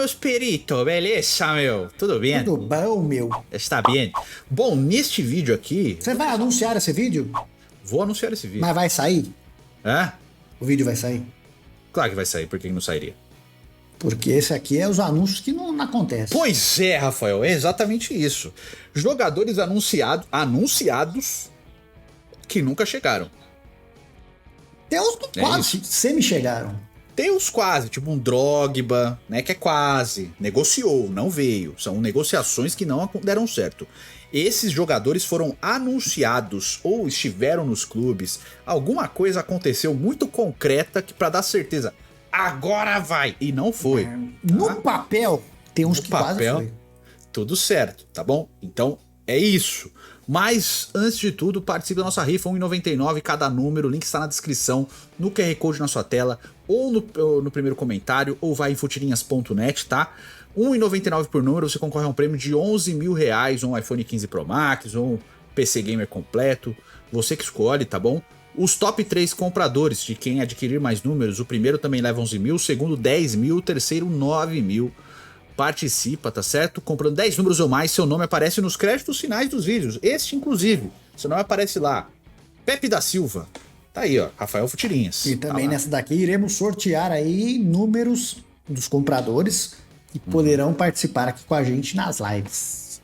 Prosperito, beleza, meu? Tudo bem? Tudo bom, meu? Está bem. Bom, neste vídeo aqui... Você vai anunciar esse vídeo? Vou anunciar esse vídeo. Mas vai sair? É? O vídeo vai sair? Claro que vai sair, por que não sairia? Porque esse aqui é os anúncios que não acontecem. Pois é, Rafael, é exatamente isso. Jogadores anunciados que nunca chegaram. Tem uns que quase semi-chegaram. Tem os quase, tipo um Drogba, né, que é quase, negociou, não veio. São negociações que não deram certo. Esses jogadores foram anunciados ou estiveram nos clubes. Alguma coisa aconteceu muito concreta que para dar certeza, agora vai, e não foi. Tá? No papel, tem uns que quase foi. Tudo certo, tá bom? Então é isso. Mas, antes de tudo, participe da nossa rifa, R$1,99 cada número, o link está na descrição, no QR Code na sua tela, ou no primeiro comentário, ou vai em futirinhas.net, tá? R$1,99 por número, você concorre a um prêmio de R$11 mil, um iPhone 15 Pro Max, ou um PC Gamer completo, você que escolhe, tá bom? Os top 3 compradores de quem adquirir mais números, o primeiro também leva 11 mil, o segundo 10 mil, o terceiro 9 mil. Participa, tá certo? Comprando 10 números ou mais, seu nome aparece nos créditos finais dos vídeos. Este, inclusive, seu nome aparece lá. Pepe da Silva. Tá aí, ó. Rafael Futirinhas. E também nessa daqui iremos sortear aí números dos compradores que poderão participar aqui com a gente nas lives.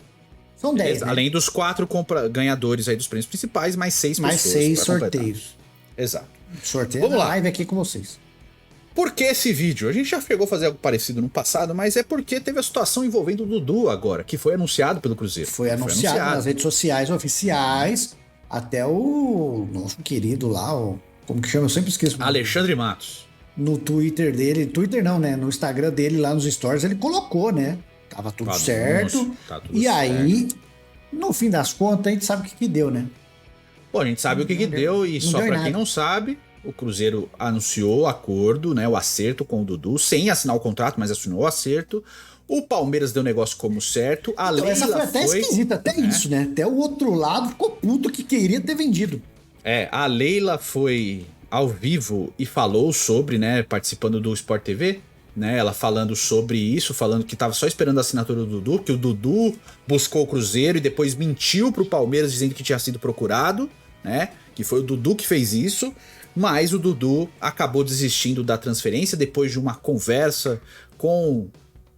São 10, né? Além dos 4 ganhadores aí dos prêmios principais, mais 6 pessoas. Mais 6 sorteios. Exato. Sorteio na live aqui com vocês. Por que esse vídeo? A gente já chegou a fazer algo parecido no passado, mas é porque teve a situação envolvendo o Dudu agora, que foi anunciado pelo Cruzeiro. Foi anunciado nas redes sociais oficiais, até o nosso querido lá, como que chama? Eu sempre esqueço. Alexandre Matos. No Twitter dele, Twitter não, né? No Instagram dele, lá nos stories, ele colocou, né? Tava tudo certo. Tá tudo e certo. Aí, no fim das contas, a gente sabe o que deu, né? Bom, a gente sabe o que deu e só pra quem não sabe... O Cruzeiro anunciou o acordo, né, o acerto com o Dudu, sem assinar o contrato, mas assinou o acerto. O Palmeiras deu o negócio como certo. A Leila essa foi até esquisita, até isso, né? Até o outro lado ficou puto que queria ter vendido. A Leila foi ao vivo e falou sobre, né, participando do Sport TV, né, ela falando sobre isso, falando que tava só esperando a assinatura do Dudu, que o Dudu buscou o Cruzeiro e depois mentiu pro Palmeiras dizendo que tinha sido procurado, né, que foi o Dudu que fez isso. Mas o Dudu acabou desistindo da transferência depois de uma conversa com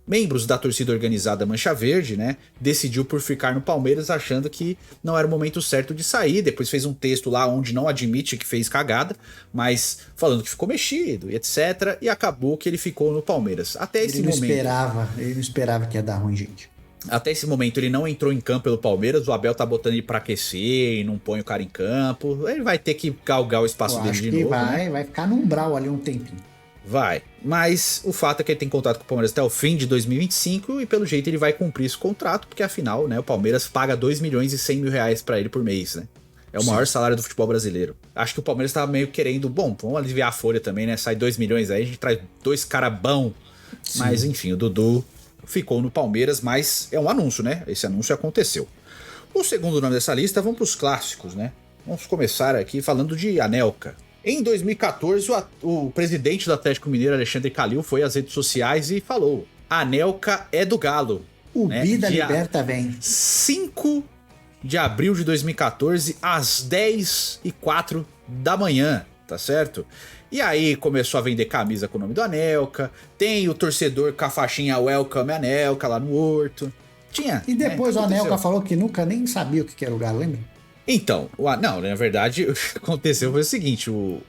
membros da torcida organizada Mancha Verde, né? Decidiu por ficar no Palmeiras achando que não era o momento certo de sair. Depois fez um texto lá onde não admite que fez cagada, mas falando que ficou mexido e etc. E acabou que ele ficou no Palmeiras. Até esse momento. Ele não esperava que ia dar ruim, gente. Até esse momento ele não entrou em campo pelo Palmeiras, o Abel tá botando ele pra aquecer e não põe o cara em campo. Ele vai ter que galgar o espaço dele de novo. Vai ficar no umbral ali um tempinho. Vai, mas o fato é que ele tem contrato com o Palmeiras até o fim de 2025 e pelo jeito ele vai cumprir esse contrato, porque afinal, né, o Palmeiras paga 2 milhões e 100 mil reais pra ele por mês, né? É o maior salário do futebol brasileiro. Acho que o Palmeiras tava meio querendo, bom, vamos aliviar a folha também, né? Sai 2 milhões aí, a gente traz 2 cara bom. Sim. Mas enfim, o Dudu ficou no Palmeiras, mas é um anúncio, né? Esse anúncio aconteceu. O segundo nome dessa lista, vamos para os clássicos, né? Vamos começar aqui falando de Anelka. Em 2014, o presidente do Atlético Mineiro, Alexandre Calil, foi às redes sociais e falou: Anelka é do Galo. O Bida Liberta vem. 5 de abril de 2014, às 10h04 da manhã, tá certo? E aí começou a vender camisa com o nome do Anelka, tem o torcedor com a faixinha Welcome Anelka lá no Horto. Tinha. E depois o Anelka falou que nunca nem sabia o que era o Galo, lembra? Então, não, na verdade, o que aconteceu foi o seguinte, o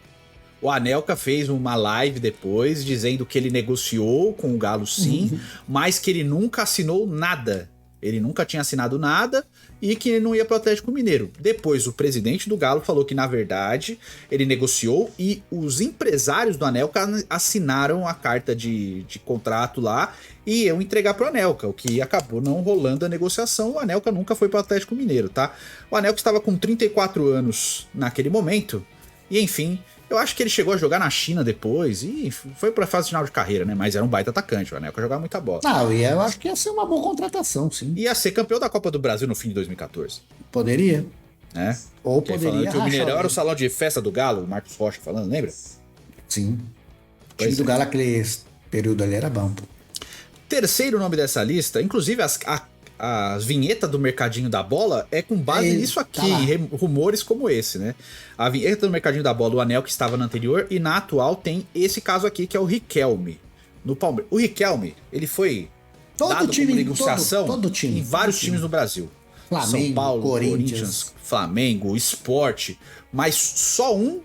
Anelka fez uma live depois dizendo que ele negociou com o Galo sim, mas que ele nunca assinou nada. Ele nunca tinha assinado nada e que ele não ia pro Atlético Mineiro. Depois o presidente do Galo falou que na verdade ele negociou e os empresários do Anelka assinaram a carta de contrato lá e iam entregar pro Anelka, o que acabou não rolando a negociação. O Anelka nunca foi pro Atlético Mineiro, tá? O Anelka estava com 34 anos naquele momento e enfim... Eu acho que ele chegou a jogar na China depois e foi pra fase final de carreira, né? Mas era um baita atacante, o Anelka jogava muita bola. Não, e eu acho que ia ser uma boa contratação, sim. Ia ser campeão da Copa do Brasil no fim de 2014. Poderia. É? Ou poderia. Que o Mineirão era o salão de festa do Galo, o Marcos Rocha falando, lembra? Sim. O time do Galo, aquele período ali era bom, pô. Terceiro nome dessa lista, inclusive as vinhetas do Mercadinho da Bola é com base nisso aqui, em rumores como esse, né? A vinheta do Mercadinho da Bola, o Anel que estava na anterior, e na atual tem esse caso aqui, que é o Riquelme, no Palmeiras. O Riquelme, ele foi dado como negociação todo time, em vários times no Brasil. Flamengo, São Paulo, Corinthians, Flamengo, Sport, mas só um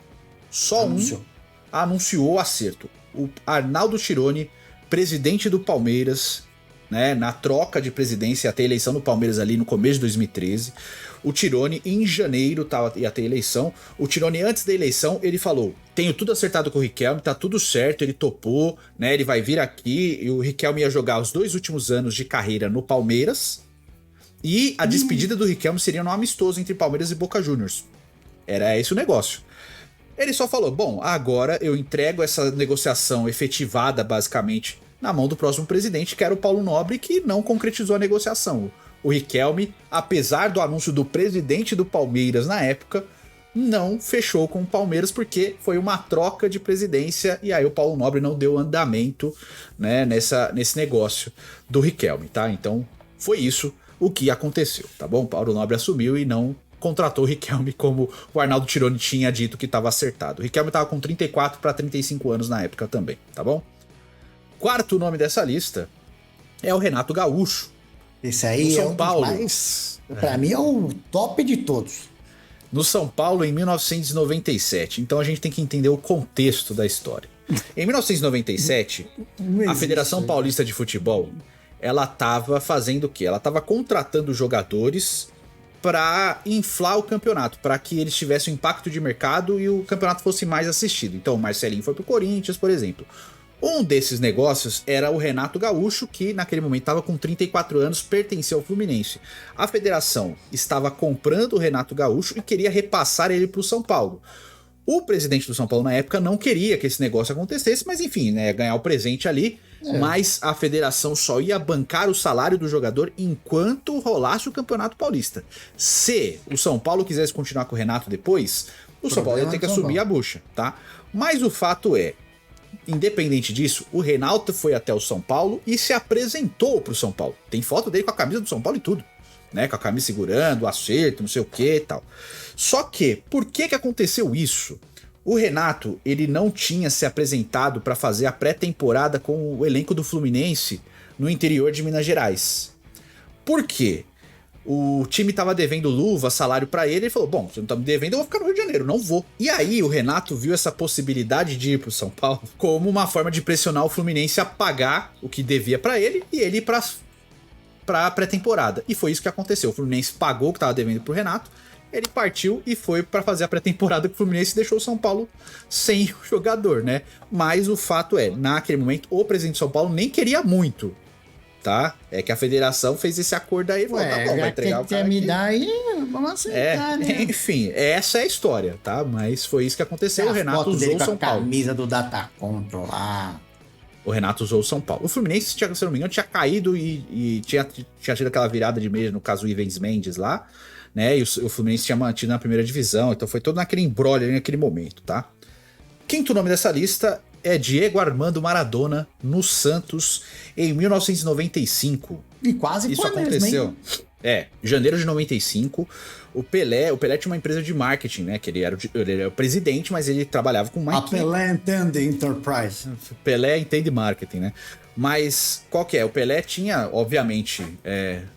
anunciou o acerto. O Arnaldo Tironi, presidente do Palmeiras, né, na troca de presidência, ia ter eleição no Palmeiras ali no começo de 2013. O Tironi, em janeiro, ia ter eleição. O Tironi, antes da eleição, ele falou: tenho tudo acertado com o Riquelme, tá tudo certo, ele topou, né? Ele vai vir aqui. E o Riquelme ia jogar os 2 últimos anos de carreira no Palmeiras. E a despedida do Riquelme seria no amistoso entre Palmeiras e Boca Juniors. Era esse o negócio. Ele só falou: bom, agora eu entrego essa negociação efetivada, basicamente, na mão do próximo presidente, que era o Paulo Nobre, que não concretizou a negociação. O Riquelme, apesar do anúncio do presidente do Palmeiras na época, não fechou com o Palmeiras porque foi uma troca de presidência e aí o Paulo Nobre não deu andamento, né, nesse negócio do Riquelme, tá? Então foi isso o que aconteceu, tá bom? O Paulo Nobre assumiu e não contratou o Riquelme como o Arnaldo Tironi tinha dito que estava acertado. O Riquelme estava com 34 para 35 anos na época também, tá bom? Quarto nome dessa lista é o Renato Gaúcho. Esse aí São Paulo. Pra mim é o top de todos. No São Paulo, em 1997. Então a gente tem que entender o contexto da história. Em 1997, a Federação Paulista de Futebol, ela estava fazendo o quê? Ela estava contratando jogadores para inflar o campeonato, para que eles tivessem um impacto de mercado e o campeonato fosse mais assistido. Então o Marcelinho foi pro Corinthians, por exemplo. Um desses negócios era o Renato Gaúcho, que naquele momento estava com 34 anos, pertencia ao Fluminense. A federação estava comprando o Renato Gaúcho e queria repassar ele para o São Paulo. O presidente do São Paulo na época não queria que esse negócio acontecesse, mas enfim, né, ganhar o presente ali. Mas a federação só ia bancar o salário do jogador enquanto rolasse o Campeonato Paulista. Se o São Paulo quisesse continuar com o Renato depois, o São Paulo ia ter que assumir a bucha, tá? Mas o fato é, independente disso, o Renato foi até o São Paulo e se apresentou pro São Paulo. Tem foto dele com a camisa do São Paulo e tudo, né? Com a camisa segurando, o acerto, não sei o que e tal. Só que, por que aconteceu isso? O Renato, ele não tinha se apresentado para fazer a pré-temporada com o elenco do Fluminense no interior de Minas Gerais. Por quê? O time tava devendo luva, salário pra ele, falou: bom, você não tá me devendo, eu vou ficar no Rio de Janeiro, não vou. E aí o Renato viu essa possibilidade de ir pro São Paulo como uma forma de pressionar o Fluminense a pagar o que devia pra ele e ele ir pra pré-temporada. E foi isso que aconteceu. O Fluminense pagou o que tava devendo pro Renato, ele partiu e foi pra fazer a pré-temporada com o Fluminense e deixou o São Paulo sem o jogador, né? Mas o fato é, naquele momento, o presidente de São Paulo nem queria muito, tá? É que a federação fez esse acordo aí e falou: tá bom, vai entregar o cara me aqui. dar aí, vamos aceitar, né? Enfim, essa é a história, tá? Mas foi isso que aconteceu. O Renato usou o São Paulo. A camisa do Data Control lá. O Renato usou o São Paulo. O Fluminense, se eu não me engano, tinha caído e tinha tido aquela virada de mês no caso o Ivens Mendes lá, né? E o Fluminense tinha mantido na primeira divisão, então foi todo naquele embrolho ali naquele momento, tá? Quinto nome dessa lista é Diego Armando Maradona no Santos em 1995. E quase isso foi aconteceu. Mesmo, janeiro de 95. O Pelé tinha uma empresa de marketing, né? Que ele era o presidente, mas ele trabalhava com marketing. A Pelé entende enterprise. Pelé entende marketing, né? Mas qual que é? O Pelé tinha, obviamente,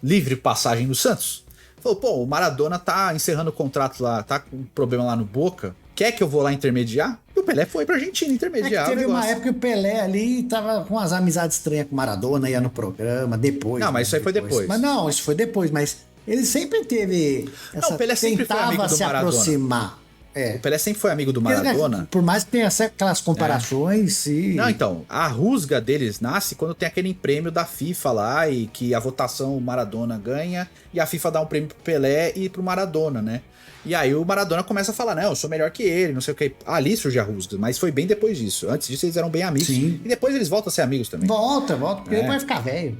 livre passagem no Santos. Falou: pô, o Maradona tá encerrando o contrato lá, tá com problema lá no Boca. Quer que eu vou lá intermediar? E o Pelé foi pra Argentina intermediar. Teve uma época que o Pelé ali tava com umas amizades estranhas com o Maradona, ia no programa, depois. Não, mas isso aí foi depois. Mas não, isso foi depois, mas ele sempre teve essa... Não, o Pelé sempre foi amigo do Maradona. Aproximar. O Pelé sempre foi amigo do Maradona. Por mais que tenha aquelas comparações e... Não, então, a rusga deles nasce quando tem aquele prêmio da FIFA lá e que a votação o Maradona ganha e a FIFA dá um prêmio pro Pelé e pro Maradona, né? E aí o Maradona começa a falar: não, eu sou melhor que ele, não sei o que. Ali surge a rusga, mas foi bem depois disso. Antes disso eles eram bem amigos. Sim. E depois eles voltam a ser amigos também. Volta, porque ele vai ficar velho.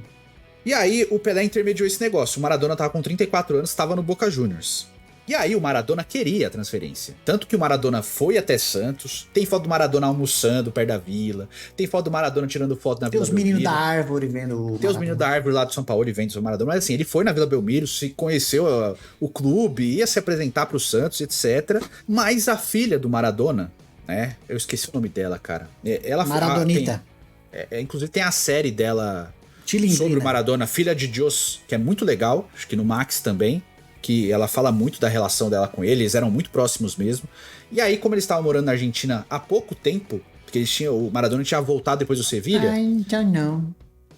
E aí o Pelé intermediou esse negócio. O Maradona tava com 34 anos, tava no Boca Juniors. E aí o Maradona queria a transferência. Tanto que o Maradona foi até Santos. Tem foto do Maradona almoçando perto da vila. Tem foto do Maradona tirando foto na Tem Vila os meninos da Belmiro. árvore vendo. Tem os meninos da árvore lá do São Paulo e vendo o Maradona. Mas assim, ele foi na Vila Belmiro, se conheceu o clube, ia se apresentar pro Santos, etc. Mas a filha do Maradona, né? Eu esqueci o nome dela, cara. Ela Maradonita. Inclusive tem a série dela Chilindrina. sobre o Maradona, Filha de Deus, que é muito legal. Acho que no Max também. Que ela fala muito da relação dela com ele, eles eram muito próximos mesmo. E aí, como eles estavam morando na Argentina há pouco tempo, porque o Maradona tinha voltado depois do Sevilha. Então não.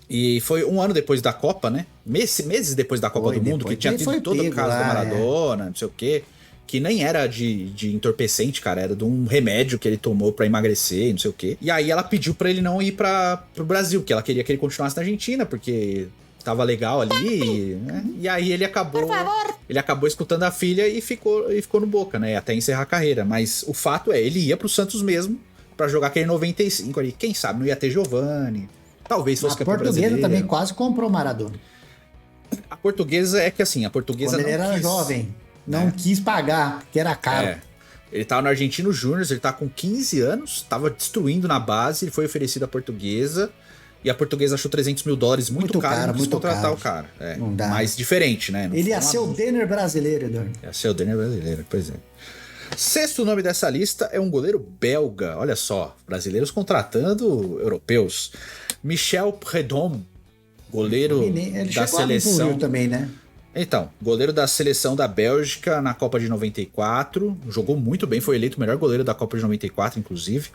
E foi um ano depois da Copa, né? Meses depois da Copa do Mundo, que tinha tido todo o caso do Maradona, não sei o quê. Que nem era de entorpecente, cara, era de um remédio que ele tomou pra emagrecer e não sei o quê. E aí ela pediu pra ele não ir pro Brasil, que ela queria que ele continuasse na Argentina, porque tava legal ali, né? E aí ele acabou escutando a filha e ficou no Boca, né? Até encerrar a carreira. Mas o fato é, ele ia pro Santos mesmo pra jogar aquele 95 ali. Quem sabe não ia ter Giovani. Talvez fosse campeão brasileiro. A Portuguesa também quase comprou o Maradona. A Portuguesa é que assim, a Portuguesa quando ele era jovem, não quis pagar, porque era caro. Ele tava no Argentino Júnior, ele tá com 15 anos, tava destruindo na base, ele foi oferecido à Portuguesa. E a Portuguesa achou $300 mil muito caro, não quis contratar o cara. Não dá. Mas diferente, né? Ele ia ser o Denner brasileiro, Eduardo. Ia ser o Denner brasileiro, pois é. Sexto nome dessa lista é um goleiro belga. Olha só, brasileiros contratando europeus. Michel Prudhomme, goleiro ele da seleção. Também, né? Então, goleiro da seleção da Bélgica na Copa de 94. Jogou muito bem, foi eleito o melhor goleiro da Copa de 94, inclusive.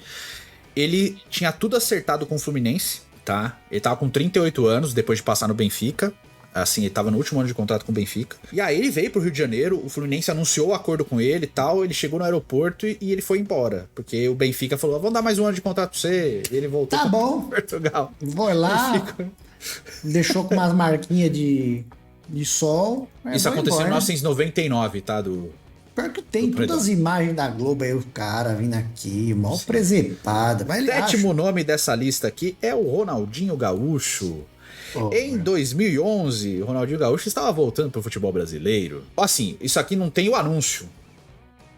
Ele tinha tudo acertado com o Fluminense. Tá? Ele tava com 38 anos depois de passar no Benfica. Assim, ele tava no último ano de contrato com o Benfica. E aí ele veio pro Rio de Janeiro, o Fluminense anunciou o acordo com ele e tal. Ele chegou no aeroporto e ele foi embora. Porque o Benfica falou: vamos dar mais um ano de contrato pra você. E ele voltou pra Portugal. Vou lá. Deixou com umas marquinhas de sol. Isso aconteceu em 1999, tá? Pior que tem todas as imagens da Globo aí, o cara vindo aqui, mal presepada. Sétimo nome dessa lista aqui é o Ronaldinho Gaúcho. Em 2011, o Ronaldinho Gaúcho estava voltando pro futebol brasileiro. Assim, isso aqui não tem o anúncio.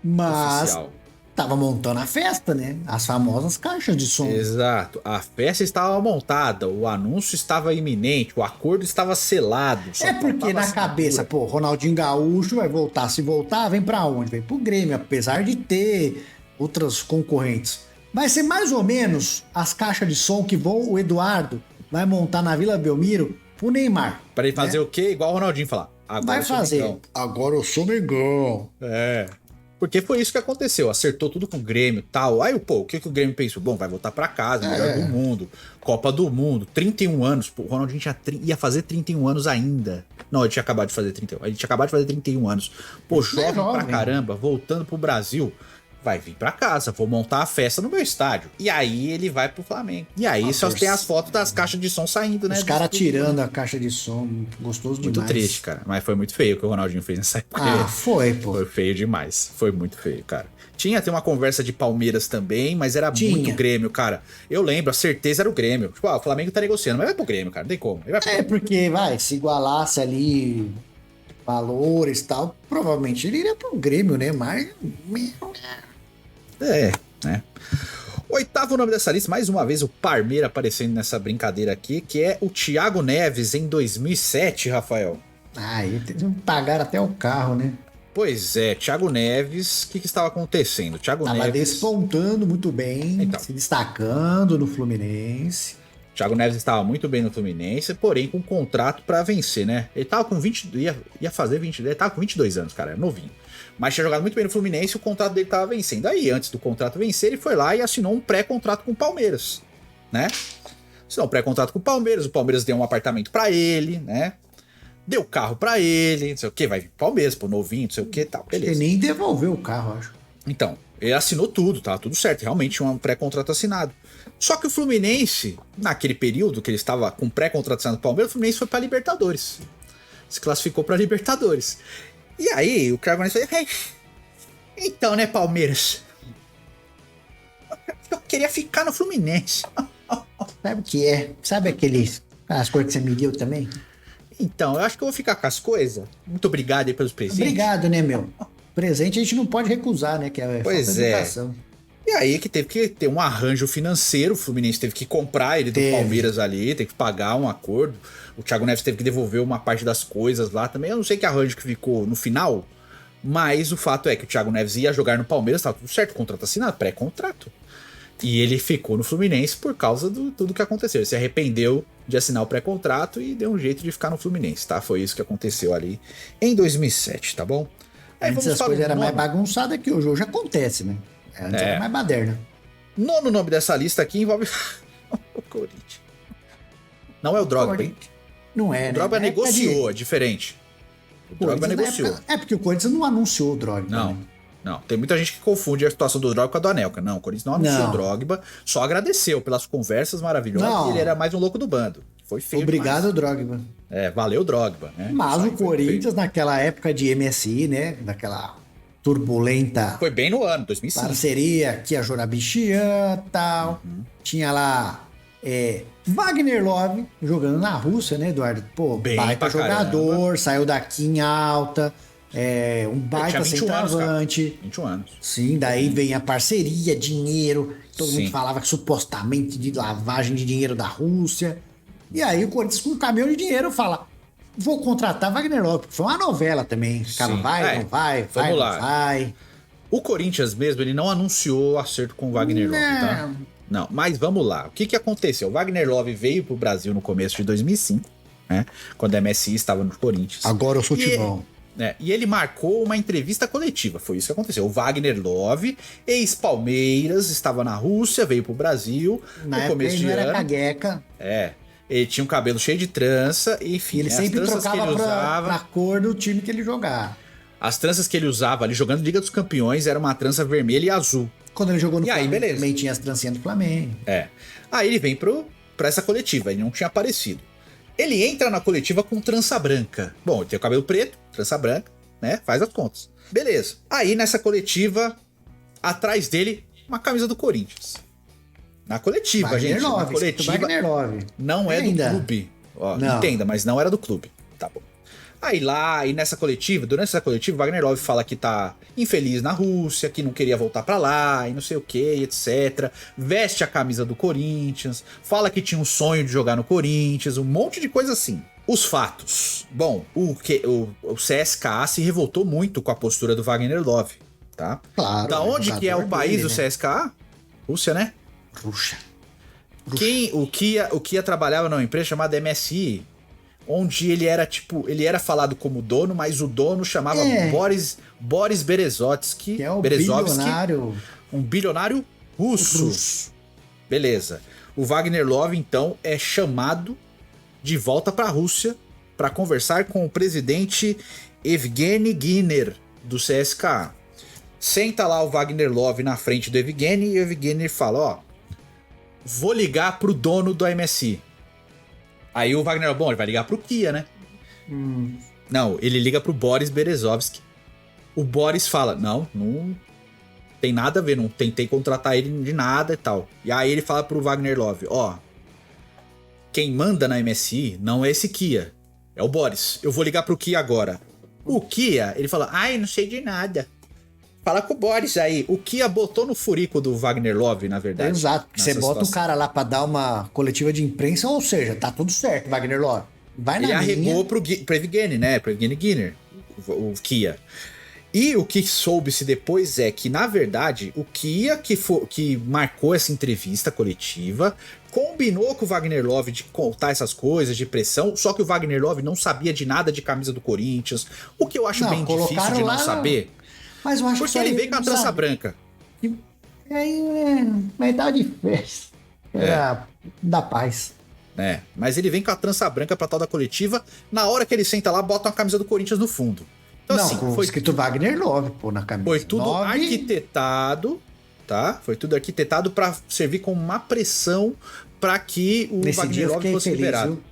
Mas oficial. Tava montando a festa, né? As famosas caixas de som. Exato. A festa estava montada, o anúncio estava iminente, o acordo estava selado. Porque na cabeça, Ronaldinho Gaúcho vai voltar. Se voltar, vem pra onde? Vem pro Grêmio, apesar de ter outras concorrentes. Vai ser mais ou menos as caixas de som que o Eduardo vai montar na Vila Belmiro pro Neymar. Pra ele fazer o quê? Igual o Ronaldinho falar. Vai fazer. Agora eu sou Mengão. Porque foi isso que aconteceu, acertou tudo com o Grêmio e tal. Aí, o que o Grêmio pensou? Bom, vai voltar pra casa, melhor do mundo, Copa do Mundo, 31 anos. O Ronaldinho ia fazer 31 anos ainda. Não, ele tinha acabado de fazer 31. Ele tinha acabado de fazer 31 anos. Jovem pra caramba, voltando pro Brasil. Vai vir pra casa, vou montar a festa no meu estádio. E aí ele vai pro Flamengo. E aí só tem as fotos das caixas de som saindo, né? Os caras tirando a caixa de som, gostoso demais. Muito triste, cara. Mas foi muito feio o que o Ronaldinho fez nessa época. Foi. Foi feio demais. Foi muito feio, cara. Tinha até uma conversa de Palmeiras também, mas era muito Grêmio, cara. Eu lembro, a certeza era o Grêmio. Tipo, o Flamengo tá negociando, mas vai pro Grêmio, cara. Não tem como. Porque, se igualasse ali valores e tal, provavelmente ele iria pro Grêmio, né? Mas... né? Oitavo nome dessa lista, mais uma vez o Parmeira aparecendo nessa brincadeira aqui, que é o Thiago Neves em 2007, Rafael. Eles pagaram até o carro, né? Pois é, Thiago Neves, o que estava acontecendo? Thiago Neves despontando muito bem, se destacando no Fluminense. Thiago Neves estava muito bem no Fluminense, porém com um contrato para vencer, né? Ele tava com 20, ia fazer 20, ele tava com 22 anos, cara, novinho. Mas tinha jogado muito bem no Fluminense e o contrato dele tava vencendo. Aí, antes do contrato vencer, ele foi lá e assinou um pré-contrato com o Palmeiras, né? Assinou um pré-contrato com o Palmeiras deu um apartamento para ele, né? Deu carro para ele, não sei o que, vai vir pro Palmeiras, novinho, não sei o que, tal, beleza. Ele nem devolveu o carro, acho. Então, ele assinou tudo, tava tudo certo, realmente um pré-contrato assinado. Só que o Fluminense, naquele período que ele estava com pré-contrato assinado com o Palmeiras, o Fluminense foi pra Libertadores. Se classificou pra Libertadores. E aí, o Thiago Neves falou, então, né, Palmeiras? Eu queria ficar no Fluminense. Sabe o que é? Sabe as coisas que você me deu também? Então, eu acho que eu vou ficar com as coisas. Muito obrigado aí pelos presentes. Obrigado, né, meu? Presente a gente não pode recusar, né? Que é Pois falta de é. educação. E aí que teve que ter um arranjo financeiro, o Fluminense teve que comprar ele do Palmeiras ali, teve que pagar um acordo. O Thiago Neves teve que devolver uma parte das coisas lá também. Eu não sei que arranjo que ficou no final, mas o fato é que o Thiago Neves ia jogar no Palmeiras, tava tudo certo, contrato assinado, pré-contrato. E ele ficou no Fluminense por causa de tudo que aconteceu. Ele se arrependeu de assinar o pré-contrato e deu um jeito de ficar no Fluminense, tá? Foi isso que aconteceu ali em 2007, tá bom? Aí Antes as coisas eram mais bagunçadas que hoje acontece, né? Antes era mais baderna. Nono nome dessa lista aqui envolve o Corinthians. Não é o Drogba, hein? Não é, o Drogba negociou, é diferente. O Drogba negociou. É porque o Corinthians não anunciou o Drogba. Não, né? não. Tem muita gente que confunde a situação do Drogba com a do Anelka. Não, o Corinthians não anunciou o Drogba, só agradeceu pelas conversas maravilhosas e ele era mais um louco do bando. Foi feio Obrigado, demais. Drogba. Valeu, Drogba. Né? Mas o Corinthians, naquela época de MSI, né? Naquela turbulenta... Foi bem no ano, 2005. Parceria que a Jorabichian e tal. Tinha lá Wagner Love jogando na Rússia, né, Eduardo? Pô, bem baita jogador, caramba. saiu daqui em alta. Um baita centroavante. 21 anos. Sim, daí vem a parceria, dinheiro. Todo mundo falava que supostamente de lavagem de dinheiro da Rússia. E aí o Corinthians com um caminhão de dinheiro fala: vou contratar Wagner Love. Foi uma novela também. Ficava, não vai. O Corinthians mesmo, ele não anunciou o acerto com o Wagner Love, tá? Não, mas vamos lá. O que aconteceu? O Wagner Love veio pro Brasil no começo de 2005, né? Quando a MSI estava no Corinthians. Agora eu sou Timão. E ele marcou uma entrevista coletiva, foi isso que aconteceu. O Wagner Love, ex-Palmeiras, estava na Rússia, veio pro Brasil no começo de ano. Era cagueca. Ele tinha um cabelo cheio de trança, enfim. Ele sempre trocava pra cor do time que ele jogava. As tranças que ele usava ali, jogando Liga dos Campeões, era uma trança vermelha e azul. Quando ele jogou no Flamengo, também tinha as trancinhas do Flamengo. Aí ele vem pra essa coletiva, ele não tinha aparecido. Ele entra na coletiva com trança branca. Bom, ele tem o cabelo preto, trança branca, né? Faz as contas. Beleza. Aí nessa coletiva, atrás dele, uma camisa do Corinthians. Na coletiva, Wagner gente. Love, na coletiva. Wagner Love. Não é do clube. Ó, entenda, mas não era do clube. Tá bom. Aí nessa coletiva, durante essa coletiva, Wagner Love fala que tá infeliz na Rússia, que não queria voltar pra lá, e não sei o que, etc. Veste a camisa do Corinthians, fala que tinha um sonho de jogar no Corinthians, um monte de coisa assim. Os fatos. Bom, o CSKA se revoltou muito com a postura do Wagner Love, tá? Claro. Da onde que é o país do CSKA? Rússia, né? Rússia. O Kia trabalhava numa empresa chamada MSI, onde ele era falado como dono, mas o dono chamava Boris Berezovsky. Que é o bilionário. Um bilionário russo. Beleza. O Wagner Love, então, é chamado de volta para a Rússia para conversar com o presidente Evgeny Giner, do CSKA. Senta lá o Wagner Love na frente do Evgeny e o Evgeny fala, vou ligar pro dono do MSI. Aí o Wagner, ele vai ligar pro Kia, né? Não, ele liga pro Boris Berezovsky. O Boris fala, não tem nada a ver, não tentei contratar ele de nada e tal. E aí ele fala pro Wagner Love, quem manda na MSI não é esse Kia, é o Boris. Eu vou ligar pro Kia agora. O Kia, ele fala, não sei de nada. Fala com o Boris aí. O Kia botou no furico do Wagner Love, na verdade. Exato. Você bota o cara lá pra dar uma coletiva de imprensa, ou seja, tá tudo certo, Wagner Love. Vai na linha. Ele arregou pro Evgeny, né? Pro Evgeny Giner, o Kia. E o que soube-se depois é que, na verdade, o Kia que marcou essa entrevista coletiva combinou com o Wagner Love de contar essas coisas, de pressão, só que o Wagner Love não sabia de nada de camisa do Corinthians, o que eu acho bem difícil de não saber. Mas eu acho porque ele veio com a trança branca. Mas dá de festa. Da paz. Mas ele vem com a trança branca pra tal da coletiva. Na hora que ele senta lá, bota uma camisa do Corinthians no fundo. Então, foi escrito Wagner Love, na camisa. Foi tudo arquitetado, tá? Foi tudo arquitetado pra servir como uma pressão pra que o Wagner Love fosse liberado.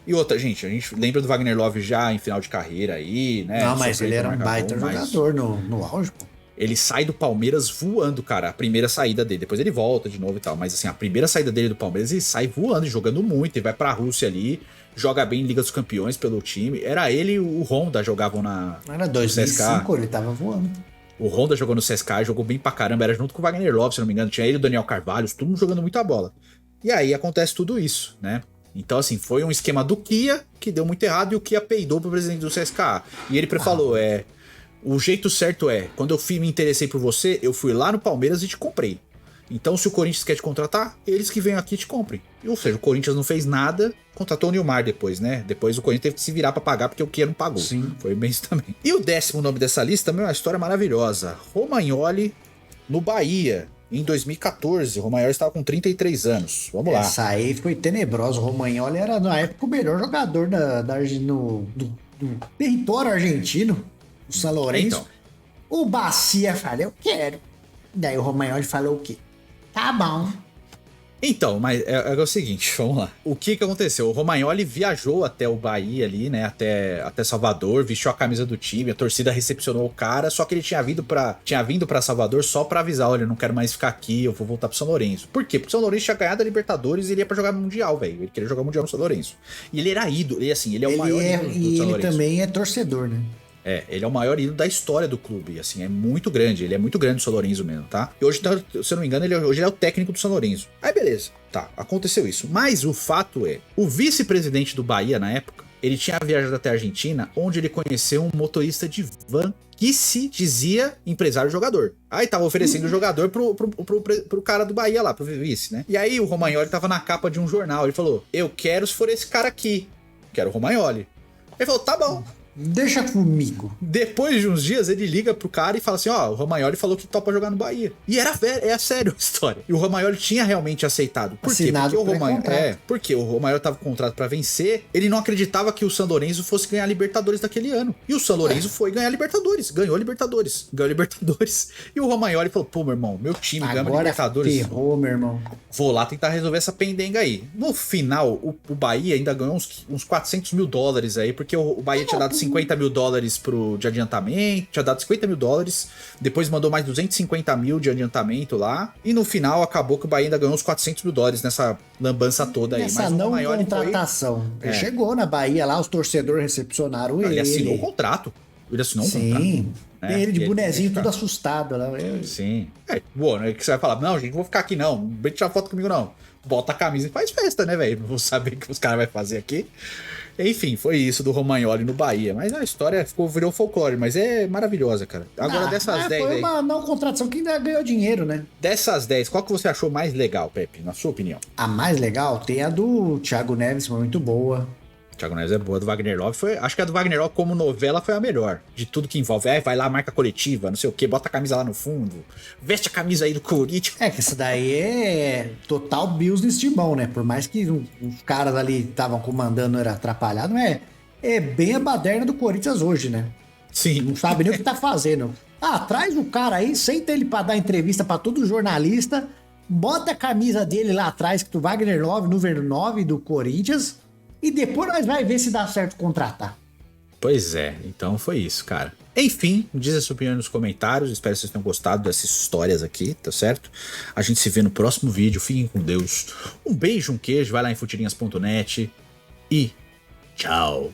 E outra, gente, a gente lembra do Wagner Love já em final de carreira aí, né? Não, mas ele era um baita jogador no auge, pô. Ele sai do Palmeiras voando, cara. A primeira saída dele. Depois ele volta de novo e tal. Mas assim, a primeira saída dele do Palmeiras, ele sai voando, jogando muito. Ele vai pra Rússia ali. Joga bem em Liga dos Campeões pelo time. Era ele e o Honda jogavam na... Era 2005, ele tava voando. O Honda jogou no CSKA, jogou bem pra caramba. Era junto com o Wagner Love, se não me engano. Tinha ele e o Daniel Carvalho, todo mundo jogando muita bola. E aí acontece tudo isso, né? Então, assim, foi um esquema do Kia que deu muito errado e o Kia peidou pro presidente do CSKA. E ele falou, o jeito certo quando eu me interessei por você, eu fui lá no Palmeiras e te comprei. Então, se o Corinthians quer te contratar, eles que venham aqui e te comprem. Ou seja, o Corinthians não fez nada, contratou o Nilmar depois, né? Depois o Corinthians teve que se virar pra pagar porque o Kia não pagou. Sim. Foi bem isso também. E o 10º nome dessa lista também é uma história maravilhosa. Romagnoli no Bahia, em 2014. O Romagnoli estava com 33 anos. Vamos lá. Essa aí foi tenebrosa. O Romagnoli era, na época, o melhor jogador do território argentino, o São Lourenço. Então. O Bacia falou, eu quero. Daí o Romagnoli falou o quê? Tá bom. Então, mas é o seguinte, vamos lá. O que aconteceu? O Romagnoli viajou até o Bahia ali, né? Até Salvador, vestiu a camisa do time, a torcida recepcionou o cara, só que ele tinha vindo pra Salvador só pra avisar, olha, eu não quero mais ficar aqui, eu vou voltar pro São Lourenço. Por quê? Porque o São Lourenço tinha ganhado a Libertadores e ele ia pra jogar Mundial, velho. Ele queria jogar Mundial no São Lourenço. E ele era ídolo, ele é o maior ídolo do São Lourenço. E ele também é torcedor, né? Ele é o maior ídolo da história do clube, assim, é muito grande, ele é muito grande o São Lourenço mesmo, tá? E hoje, se eu não me engano, hoje ele é o técnico do São Lourenço. Aí beleza, tá, aconteceu isso. Mas o fato o vice-presidente do Bahia na época, ele tinha viajado até a Argentina, onde ele conheceu um motorista de van que se dizia empresário jogador. Aí tava oferecendo o jogador pro cara do Bahia lá, pro vice, né? E aí o Romagnoli tava na capa de um jornal, ele falou, eu quero se for esse cara aqui, quero o Romagnoli. Ele falou, tá bom. Deixa comigo. Depois de uns dias, ele liga pro cara e fala assim, o Romagnoli falou que topa jogar no Bahia. E é sério a história. E o Romagnoli tinha realmente aceitado. Por quê? Porque o Romagnoli tava com contrato pra vencer, ele não acreditava que o São Lourenço fosse ganhar a Libertadores daquele ano. E o São Lourenço foi ganhar a Libertadores. Ganhou a Libertadores. E o Romagnoli falou, pô, meu irmão, meu time ganha a Libertadores. Ferrou, meu irmão. Vou lá tentar resolver essa pendenga aí. No final, o Bahia ainda ganhou uns $400 mil aí, porque o Bahia tinha dado $50 mil de adiantamento, tinha dado $50 mil, depois mandou mais 250 mil de adiantamento lá, e no final acabou que o Bahia ainda ganhou uns $400 mil nessa lambança toda aí. Essa mas não contratação. Ele chegou na Bahia lá, os torcedores recepcionaram ele. Ele assinou o contrato. Ele assinou um contrato. Sim. Tem ele de bonezinho todo assustado lá. Sim. Bom, né? Que você vai falar, não, gente, não vou ficar aqui não, não vem tirar foto comigo não. Bota a camisa e faz festa, né, velho? Não vou saber o que os caras vão fazer aqui. Enfim, foi isso do Romagnoli no Bahia. Mas a história virou folclore, mas é maravilhosa, cara. Agora dessas 10 foi aí... uma não contratação que ainda ganhou dinheiro, né? Dessas 10, qual que você achou mais legal, Pepe, na sua opinião? A mais legal tem a do Thiago Neves, foi muito boa. Thiago Neves é boa, do Wagner Love acho que a do Wagner Love como novela foi a melhor, de tudo que envolve, vai lá, marca coletiva, não sei o que, bota a camisa lá no fundo, veste a camisa aí do Corinthians. Que essa daí é total business de mão, né, por mais que os caras ali estavam comandando, era atrapalhado, é bem a baderna do Corinthians hoje, né? Sim. Não sabe nem o que tá fazendo. Traz o cara aí, senta ele pra dar entrevista pra todo jornalista, bota a camisa dele lá atrás, que do Wagner Love, número 9 do Corinthians, e depois nós vai ver se dá certo contratar. Pois é, então foi isso, cara. Enfim, diz a sua opinião nos comentários. Espero que vocês tenham gostado dessas histórias aqui, tá certo? A gente se vê no próximo vídeo. Fiquem com Deus. Um beijo, um queijo. Vai lá em futirinhas.net e tchau.